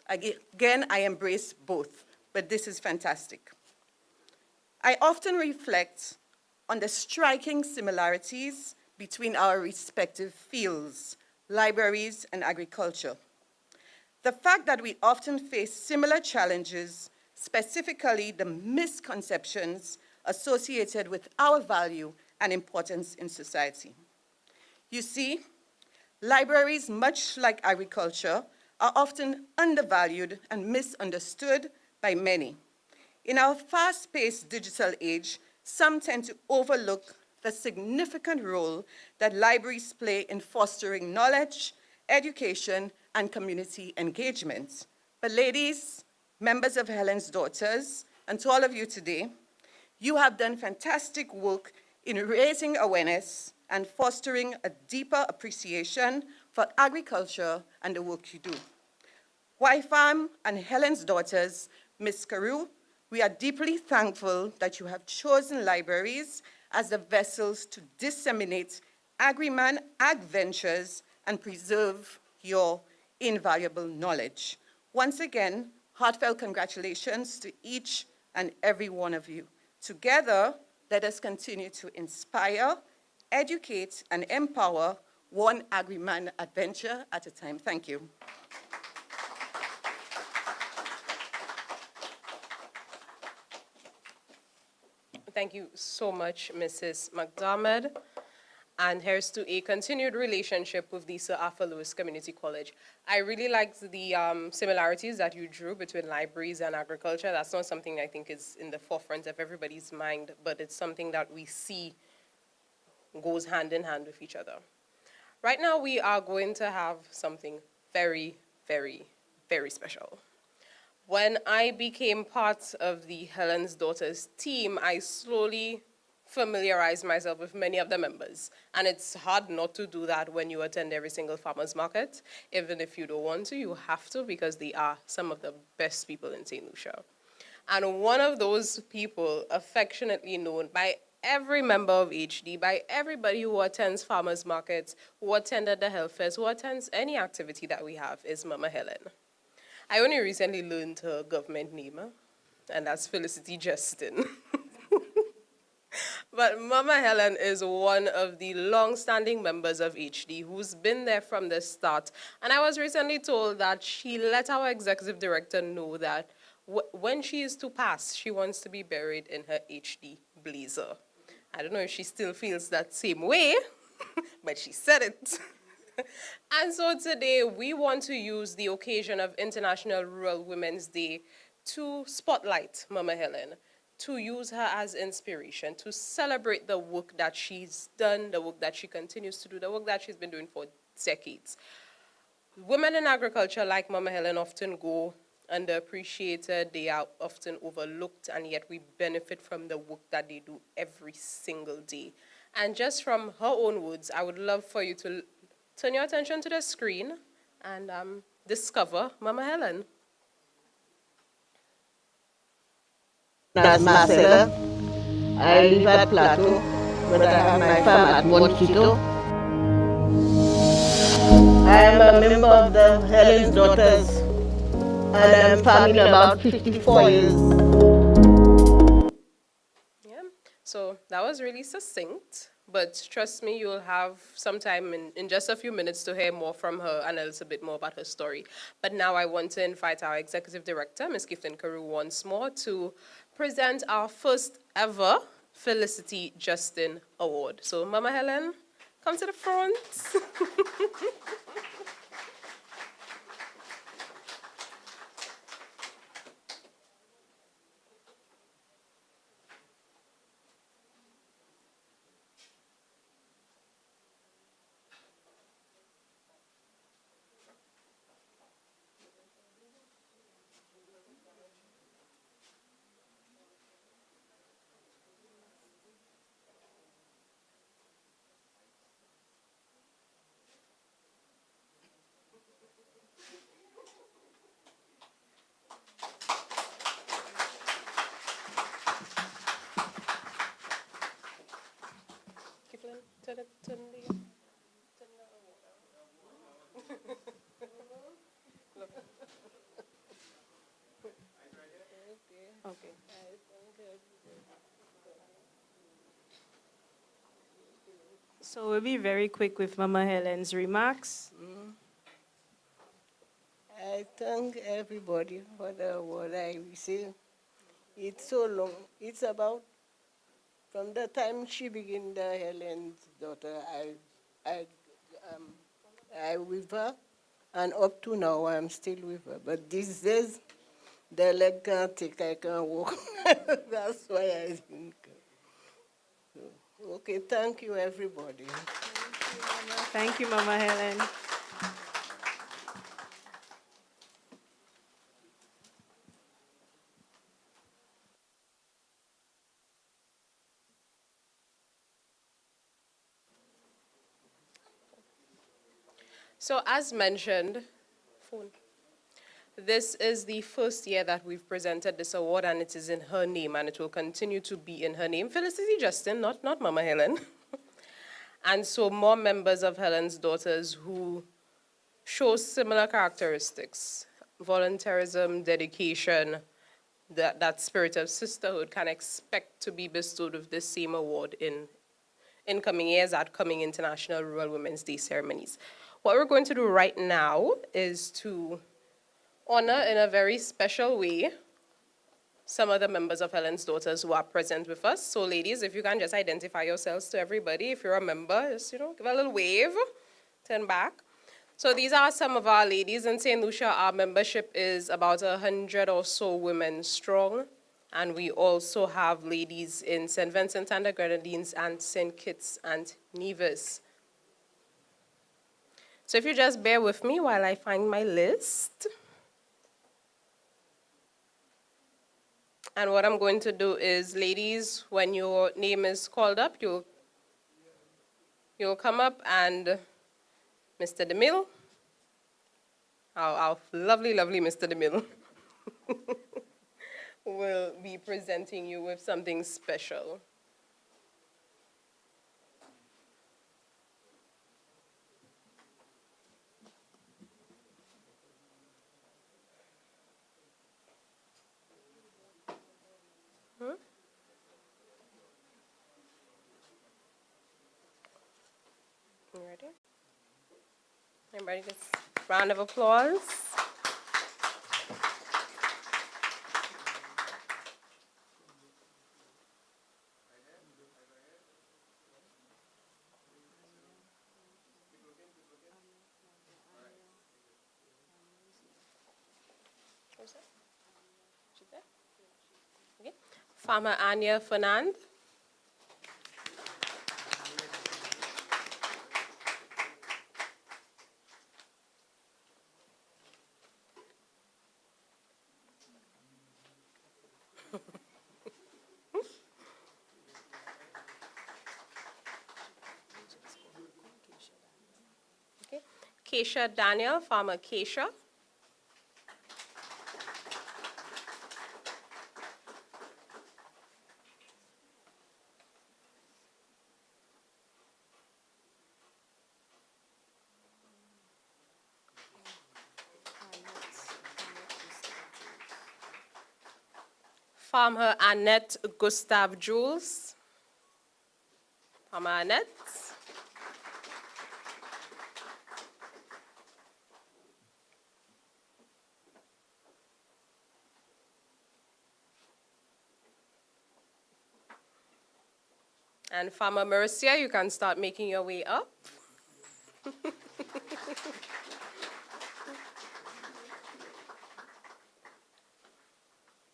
Again, I embrace both, but this is fantastic. I often reflect on the striking similarities between our respective fields, libraries and agriculture. The fact that we often face similar challenges, specifically the misconceptions associated with our value and importance in society. You see, libraries, much like agriculture, are often undervalued and misunderstood by many. In our fast-paced digital age, some tend to overlook the significant role that libraries play in fostering knowledge, education, and community engagement. But ladies, members of Helen's Daughters, and to all of you today, you have done fantastic work in raising awareness and fostering a deeper appreciation for agriculture and the work you do. WhyFarm and Helen's Daughters, Ms. Carew, we are deeply thankful that you have chosen libraries as the vessels to disseminate agri-man ag ventures and preserve your invaluable knowledge. Once again, heartfelt congratulations to each and every one of you. Together, let us continue to inspire, educate, and empower one agri-man adventure at a time. Thank you. Thank you so much, Mrs. McDermott. And here's to a continued relationship with the Sir Arthur Lewis Community College. I really liked the similarities that you drew between libraries and agriculture. That's not something I think is in the forefront of everybody's mind, but it's something that we see goes hand in hand with each other. Right now, we are going to have something very, very, very special. When I became part of the Helen's Daughters team, I slowly familiarized myself with many of the members. And it's hard not to do that when you attend every single farmer's market. Even if you don't want to, you have to, because they are some of the best people in St. Lucia. And one of those people, affectionately known by every member of HD, by everybody who attends farmers markets, who attended the health fairs, who attends any activity that we have, is Mama Helen. I only recently learned her government name, and that's Felicity Justin. But Mama Helen is one of the long-standing members of HD who's been there from the start. And I was recently told that she let our executive director know that when she is to pass, she wants to be buried in her HD blazer. I don't know if she still feels that same way, but she said it. And so today, we want to use the occasion of International Rural Women's Day to spotlight Mama Helen, to use her as inspiration, to celebrate the work that she's done, the work that she continues to do, the work that she's been doing for decades. Women in agriculture, like Mama Helen, often go underappreciated, they are often overlooked, and yet we benefit from the work that they do every single day. And just from her own words, I would love for you to turn your attention to the screen and discover Mama Helen. As Marcella, I live at Plateau, but I have my farm at Montquito. I am a member of the Helen's Daughters, and I'm farming about 54 years. Yeah, so that was really succinct. But trust me, you'll have some time in just a few minutes to hear more from her and a little bit more about her story. But now I want to invite our Executive Director, Ms. Kathleen Carew, once more to present our first ever Felicity Justin Award. So Mama Helen, come to the front. Okay. So we'll be very quick with Mama Helen's remarks. I thank everybody for the award I received. It's so long. It's about From the time she began the Helen's daughter, I with her, and up to now I'm still with her. But these days, the leg can't take, I can't walk. That's why I didn't come. So, okay, thank you, everybody. Thank you, Mama Helen. So as mentioned, this is the first year that we've presented this award, and it is in her name, and it will continue to be in her name. Felicity Justin, not Mama Helen. And so more members of Helen's Daughters who show similar characteristics, volunteerism, dedication, that spirit of sisterhood can expect to be bestowed with this same award in coming years at coming International Rural Women's Day ceremonies. What we're going to do right now is to honor in a very special way some of the members of Helen's Daughters who are present with us. So ladies, if you can just identify yourselves to everybody. If you're a member, just, give a little wave, turn back. So these are some of our ladies. In St. Lucia, our membership is about 100 or so women strong. And we also have ladies in St. Vincent and the Grenadines and St. Kitts and Nevis. So if you just bear with me while I find my list. And what I'm going to do is, ladies, when your name is called up, you'll come up, and Mr. DeMille, our lovely, lovely Mr. DeMille, will be presenting you with something special. You ready? Everybody gets a round of applause. Who's that? She's there? Okay. Farmer Anya Fernand. Okay. Keisha Daniel, Farmer Keisha. Farmer Annette Gustav Jules. Farmer Annette. And Farmer Marcia, you can start making your way up.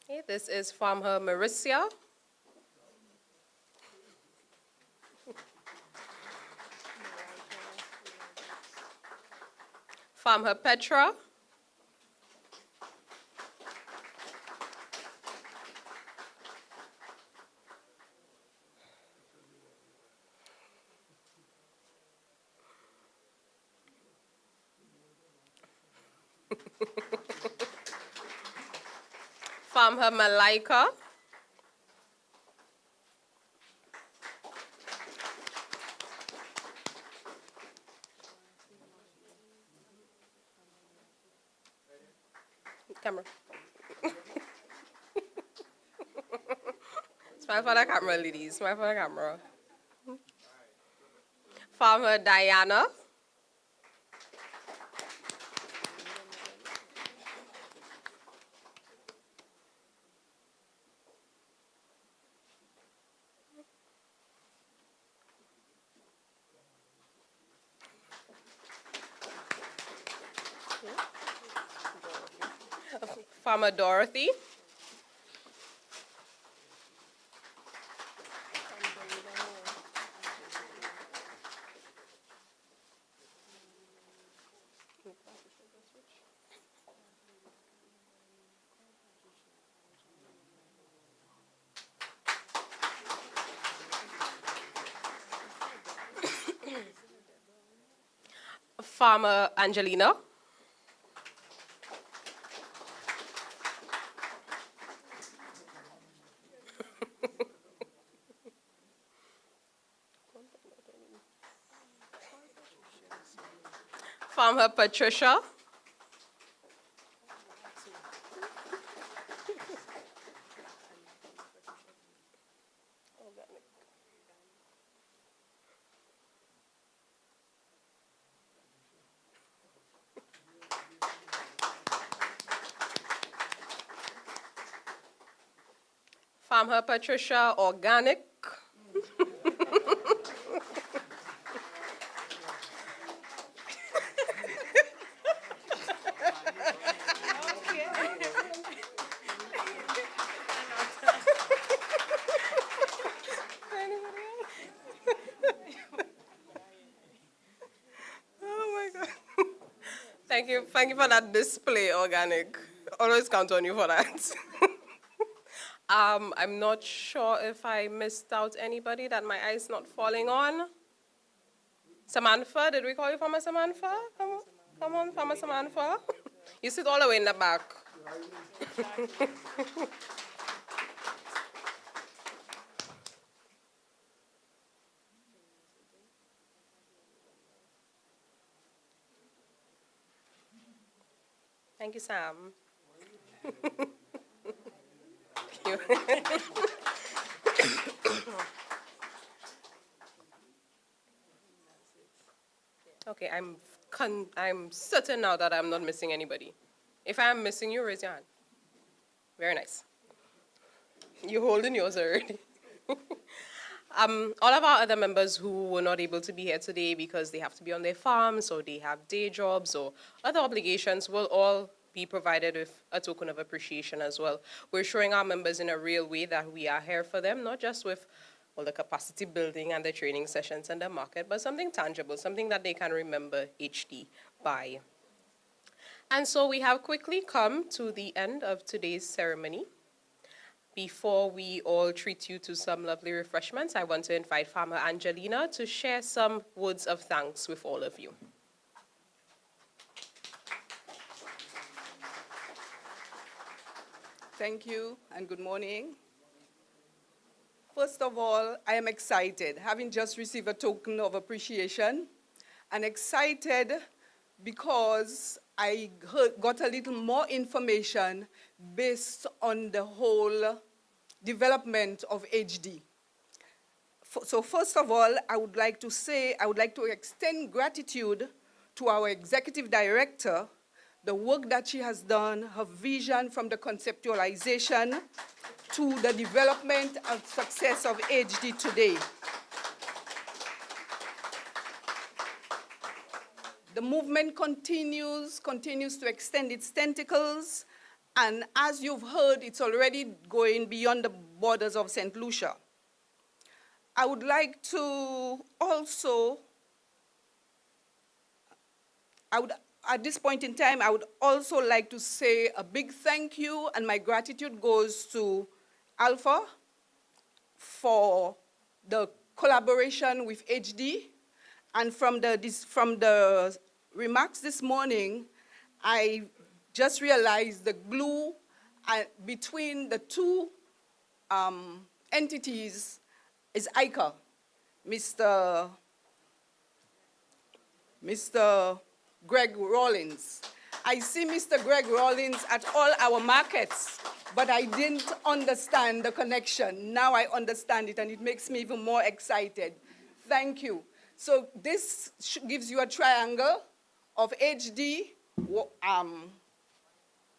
Okay, this is Farmer Marcia. Farmer Petra. Farmer Malaika. Camera. Smile for the camera, ladies. Smile for the camera. Farmer Diana. Farmer Dorothy. Farmer Angelina. Farmer Patricia. Farmer Patricia Organic. Oh my God. Thank you for that display, Organic. Always count on you for that. I'm not sure if I missed out anybody that my eye's not falling on. Samantha, did we call you Farmer Samantha? Come on, Farmer Samantha. You sit all the way in the back. Thank you, Sam. Thank you. Okay, I'm certain now that I'm not missing anybody. If I am missing you, raise your hand. Very nice. You're holding yours already. All of our other members who were not able to be here today because they have to be on their farms or they have day jobs or other obligations will all be provided with a token of appreciation as well. We're showing our members in a real way that we are here for them, not just with all the capacity building and the training sessions and the market, but something tangible, something that they can remember HD by. And so we have quickly come to the end of today's ceremony. Before we all treat you to some lovely refreshments, I want to invite Farmer Angelina to share some words of thanks with all of you. Thank you and good morning. First of all, I am excited, having just received a token of appreciation, and excited because I got a little more information based on the whole development of HD. So first of all, I would like to extend gratitude to our executive director, the work that she has done, her vision from the conceptualization to the development and success of HD today. The movement continues to extend its tentacles, and as you've heard, it's already going beyond the borders of St. Lucia. I would like to also, at this point in time, I would also like to say a big thank you, and my gratitude goes to Alpha for the collaboration with HD. And from the remarks this morning, I just realized the glue between the two entities is ICA, Mr. Greg Rawlins. I see Mr. Greg Rawlins at all our markets, but I didn't understand the connection. Now I understand it, and it makes me even more excited. Thank you. So this gives you a triangle of HD,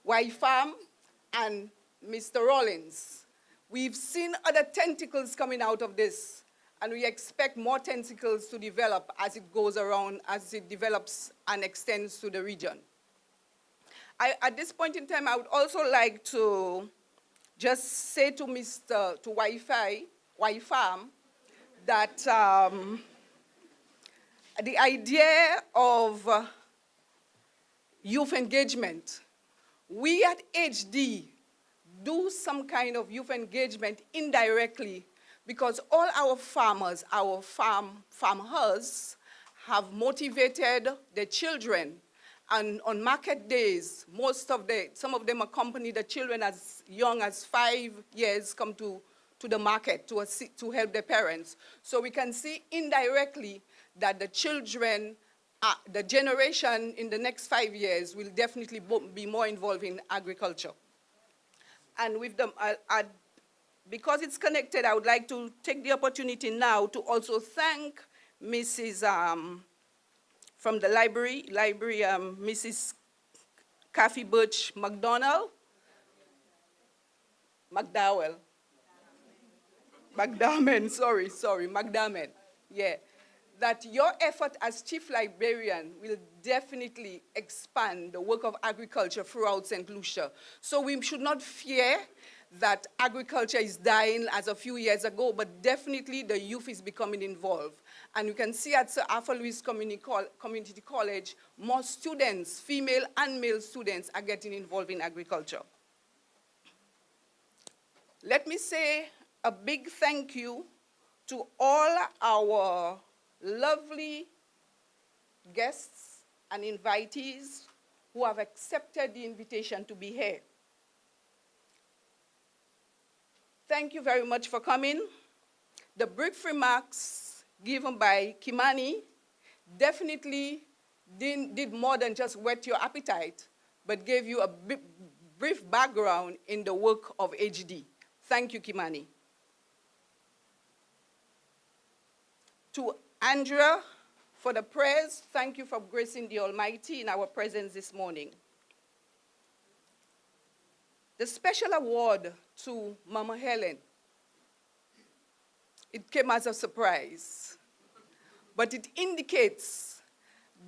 WhyFarm, and Mr. Rawlins. We've seen other tentacles coming out of this, and we expect more tentacles to develop as it goes around, as it develops and extends to the region. At this point in time, I would also like to just say to WhyFarm that the idea of youth engagement, we at HD do some kind of youth engagement indirectly because all our farmers, our farmers have motivated their children. And on market days, some of them accompany the children as young as 5 years come to the market to help their parents. So we can see indirectly that the children, the generation in the next 5 years will definitely be more involved in agriculture. And with them, because it's connected, I would like to take the opportunity now to also thank Mrs. From the library, Mrs. Kathy Birch McDowell, yeah. That your effort as chief librarian will definitely expand the work of agriculture throughout St. Lucia. So we should not fear that agriculture is dying as a few years ago, but definitely the youth is becoming involved. And you can see at Sir Arthur Lewis Community College, more students, female and male students, are getting involved in agriculture. Let me say a big thank you to all our lovely guests and invitees who have accepted the invitation to be here. Thank you very much for coming. The brief remarks given by Kimani definitely did more than just whet your appetite, but gave you a brief background in the work of HD. Thank you, Kimani. To Andrea, for the prayers, thank you for gracing the Almighty in our presence this morning. The special award to Mama Helen, it came as a surprise, but it indicates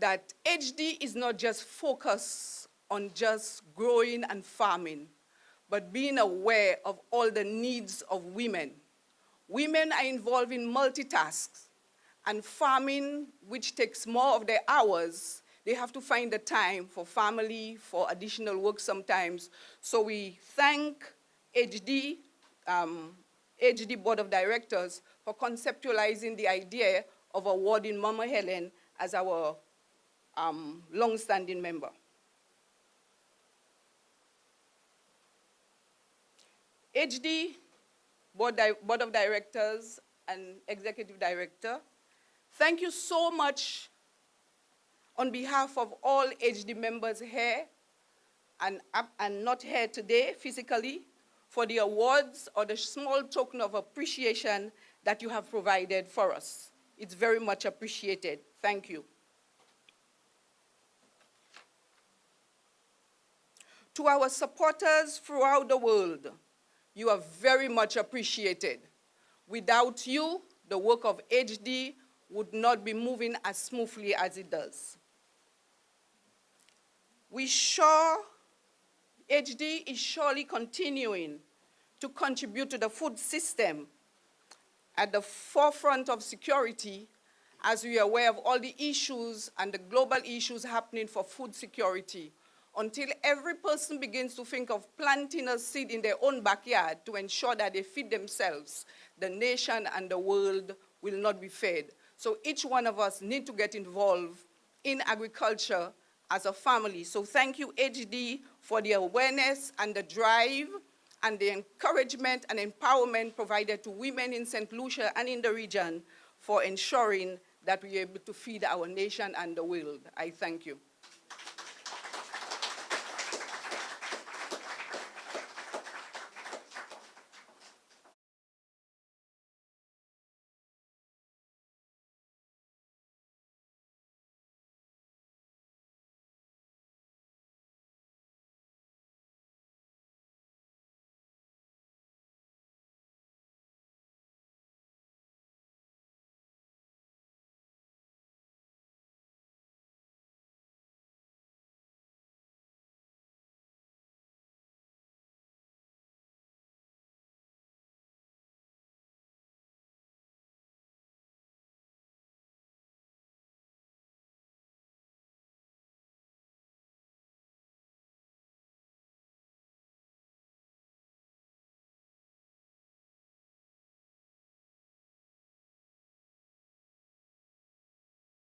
that HD is not just focused on just growing and farming, but being aware of all the needs of women. Women are involved in multitasks, and farming, which takes more of their hours, they have to find the time for family, for additional work sometimes. So we thank HD Board of Directors for conceptualizing the idea of awarding Mama Helen as our long-standing member. HD Board of Directors and Executive Director, thank you so much on behalf of all HD members here and not here today physically for the awards or the small token of appreciation that you have provided for us. It's very much appreciated. Thank you. To our supporters throughout the world, you are very much appreciated. Without you, the work of HD would not be moving as smoothly as it does. HD is surely continuing to contribute to the food system at the forefront of security, as we are aware of all the issues and the global issues happening for food security. Until every person begins to think of planting a seed in their own backyard to ensure that they feed themselves, the nation and the world will not be fed. So each one of us need to get involved in agriculture as a family. So thank you, HD, for the awareness and the drive and the encouragement and empowerment provided to women in St. Lucia and in the region for ensuring that we are able to feed our nation and the world. I thank you.